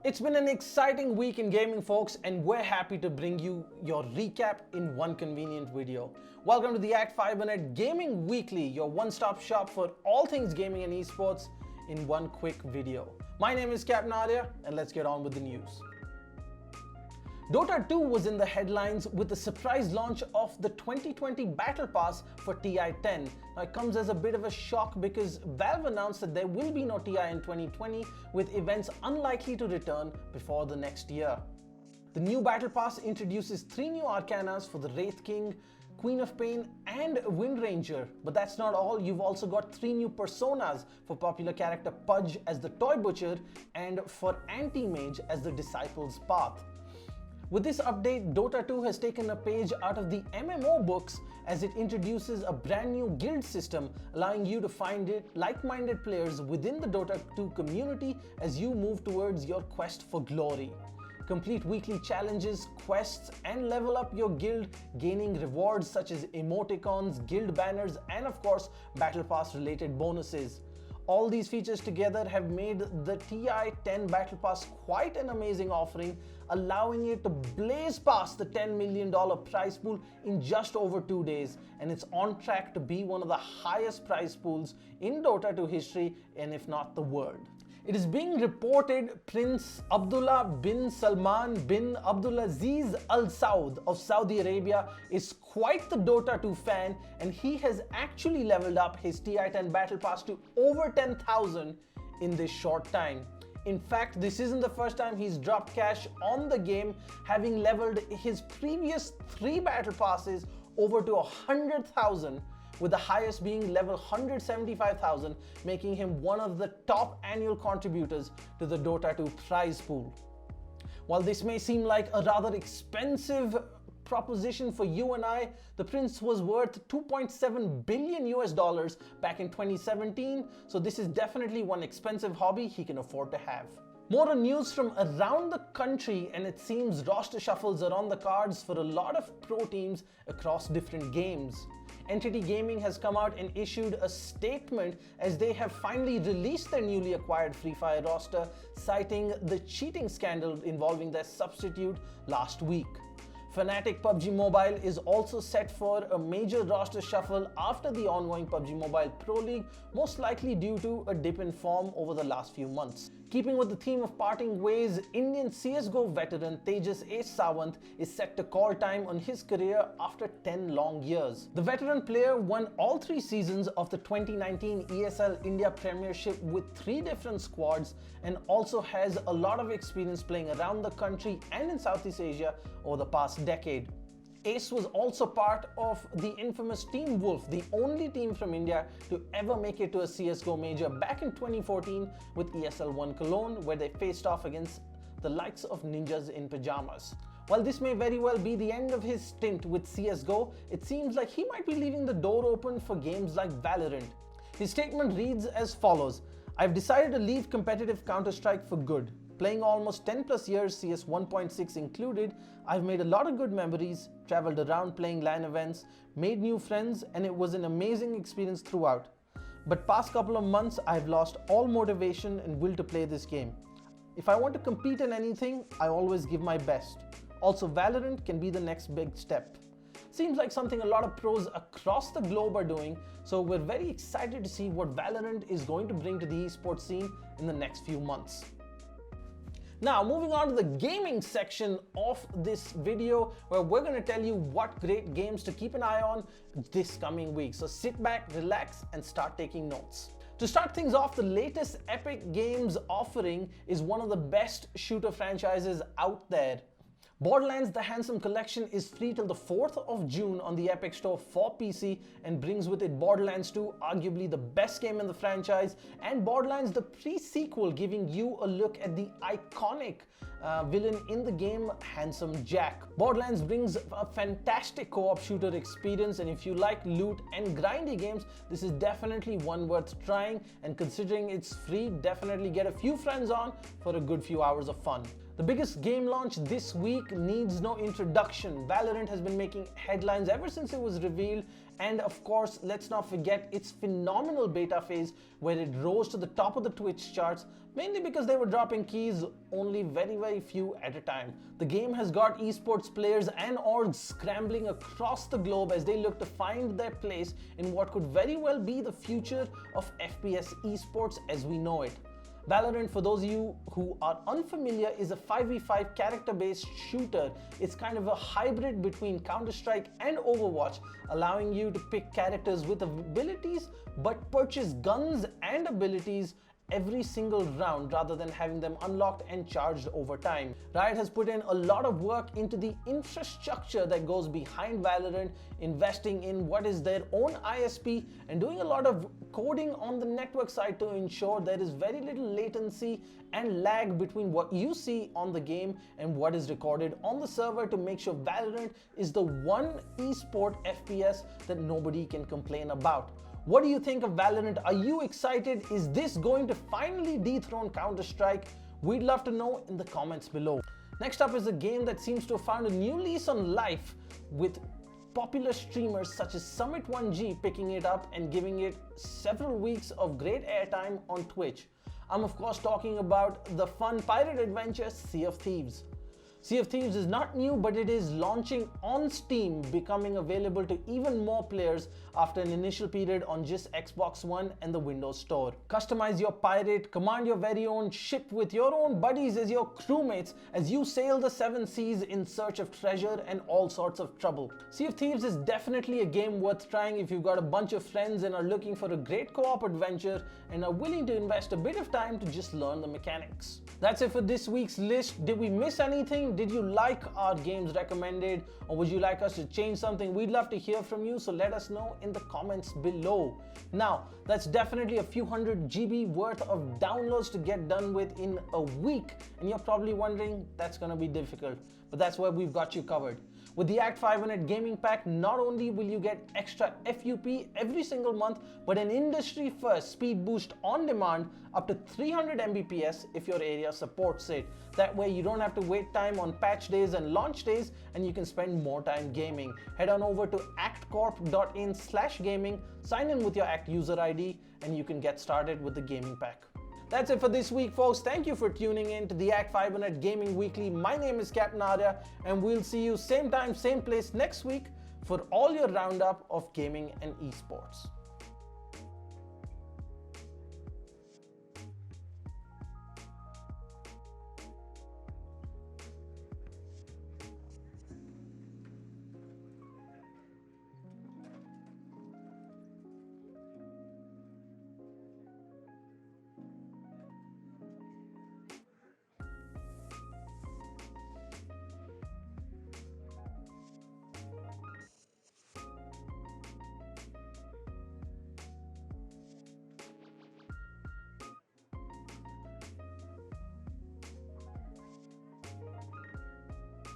It's been an exciting week in gaming, folks, and we're happy to bring you your recap in one convenient video. Welcome to the Fibernet Gaming Weekly, your one-stop shop for all things gaming and esports in one quick video. My name is Cap Nadia, and let's get on with the news. Dota 2 was in the headlines with the surprise launch of the 2020 Battle Pass for TI-10. Now it comes as a bit of a shock because Valve announced that there will be no TI in 2020, with events unlikely to return before the next year. The new Battle Pass introduces 3 new Arcanas for the Wraith King, Queen of Pain and Wind Ranger. But that's not all, you've also got 3 new personas for popular character Pudge as the Toy Butcher and for Anti-Mage as the Disciple's Path. With this update, Dota 2 has taken a page out of the MMO books as it introduces a brand new guild system, allowing you to find like-minded players within the Dota 2 community as you move towards your quest for glory. Complete weekly challenges, quests, and level up your guild, gaining rewards such as emoticons, guild banners, and of course, Battle Pass related bonuses. All these features together have made the TI-10 Battle Pass quite an amazing offering, allowing it to blaze past the $10 million prize pool in just over 2 days, and it's on track to be one of the highest prize pools in Dota 2 history, and if not the world. It is being reported Prince Abdullah bin Salman bin Abdulaziz Al Saud of Saudi Arabia is quite the Dota 2 fan, and he has actually leveled up his TI-10 Battle Pass to over 10,000 in this short time. In fact, this isn't the first time he's dropped cash on the game, having leveled his previous 3 Battle Passes over to 100,000, with the highest being level 175,000, making him one of the top annual contributors to the Dota 2 prize pool. While this may seem like a rather expensive proposition for you and I, the prince was worth $2.7 billion back in 2017, so this is definitely one expensive hobby he can afford to have. More on news from around the country, and it seems roster shuffles are on the cards for a lot of pro teams across different games. Entity Gaming has come out and issued a statement as they have finally released their newly acquired Free Fire roster, citing the cheating scandal involving their substitute last week. Fnatic PUBG Mobile is also set for a major roster shuffle after the ongoing PUBG Mobile Pro League, most likely due to a dip in form over the last few months. Keeping with the theme of parting ways, Indian CSGO veteran Tejas A. Sawant is set to call time on his career after 10 long years. The veteran player won all 3 seasons of the 2019 ESL India Premiership with 3 different squads, and also has a lot of experience playing around the country and in Southeast Asia over the past decade. Ace was also part of the infamous Team Wolf, the only team from India to ever make it to a CSGO major back in 2014 with ESL 1 Cologne, where they faced off against the likes of ninjas in pajamas. While this may very well be the end of his stint with CSGO, it seems like he might be leaving the door open for games like Valorant. His statement reads as follows: "I've decided to leave competitive Counter-Strike for good. Playing almost 10 plus years, CS 1.6 included, I've made a lot of good memories, traveled around playing LAN events, made new friends, and it was an amazing experience throughout. But past couple of months, I've lost all motivation and will to play this game. If I want to compete in anything, I always give my best. Also, Valorant can be the next big step." Seems like something a lot of pros across the globe are doing, so we're very excited to see what Valorant is going to bring to the esports scene in the next few months. Now, moving on to the gaming section of this video, where we're going to tell you what great games to keep an eye on this coming week. So sit back, relax, and start taking notes. To start things off, the latest Epic Games offering is one of the best shooter franchises out there. Borderlands: The Handsome Collection is free till the 4th of June on the Epic Store for PC and brings with it Borderlands 2, arguably the best game in the franchise, and Borderlands the pre-sequel, giving you a look at the iconic villain in the game, Handsome Jack. Borderlands brings a fantastic co-op shooter experience, and if you like loot and grindy games, this is definitely one worth trying, and considering it's free, definitely get a few friends on for a good few hours of fun. The biggest game launch this week needs no introduction. Valorant has been making headlines ever since it was revealed, and of course, let's not forget its phenomenal beta phase where it rose to the top of the Twitch charts, mainly because they were dropping keys only very few at a time. The game has got esports players and orgs scrambling across the globe as they look to find their place in what could very well be the future of FPS esports as we know it. Valorant, for those of you who are unfamiliar, is a 5v5 character-based shooter. It's kind of a hybrid between Counter-Strike and Overwatch, allowing you to pick characters with abilities but purchase guns and abilities every single round rather than having them unlocked and charged over time. Riot has put in a lot of work into the infrastructure that goes behind Valorant, investing in what is their own ISP and doing a lot of coding on the network side to ensure there is very little latency and lag between what you see on the game and what is recorded on the server to make sure Valorant is the one esport FPS that nobody can complain about. What do you think of Valorant? Are you excited? Is this going to finally dethrone Counter-Strike? We'd love to know in the comments below. Next up is a game that seems to have found a new lease on life, with popular streamers such as Summit1G picking it up and giving it several weeks of great airtime on Twitch. I'm of course talking about the fun pirate adventure Sea of Thieves. Sea of Thieves is not new, but it is launching on Steam, becoming available to even more players after an initial period on just Xbox One and the Windows Store. Customize your pirate, command your very own ship with your own buddies as your crewmates as you sail the seven seas in search of treasure and all sorts of trouble. Sea of Thieves is definitely a game worth trying if you've got a bunch of friends and are looking for a great co-op adventure and are willing to invest a bit of time to just learn the mechanics. That's it for this week's list. Did we miss anything? Did you like our games recommended, or would you like us to change something? We'd love to hear from you, so let us know in the comments below. Now, that's definitely a few hundred GB worth of downloads to get done with in a week, and you're probably wondering that's gonna be difficult, but that's where we've got you covered. With the Act Fibernet Gaming Pack, not only will you get extra FUP every single month, but an industry-first speed boost on demand up to 300 Mbps if your area supports it. That way you don't have to wait time on patch days and launch days, and you can spend more time gaming. Head on over to actcorp.in/gaming, sign in with your Act user ID, and you can get started with the gaming pack. That's it for this week, folks. Thank you for tuning in to the Act Fibernet Gaming Weekly. My name is Captain Arya, and we'll see you same time, same place next week for all your roundup of gaming and esports.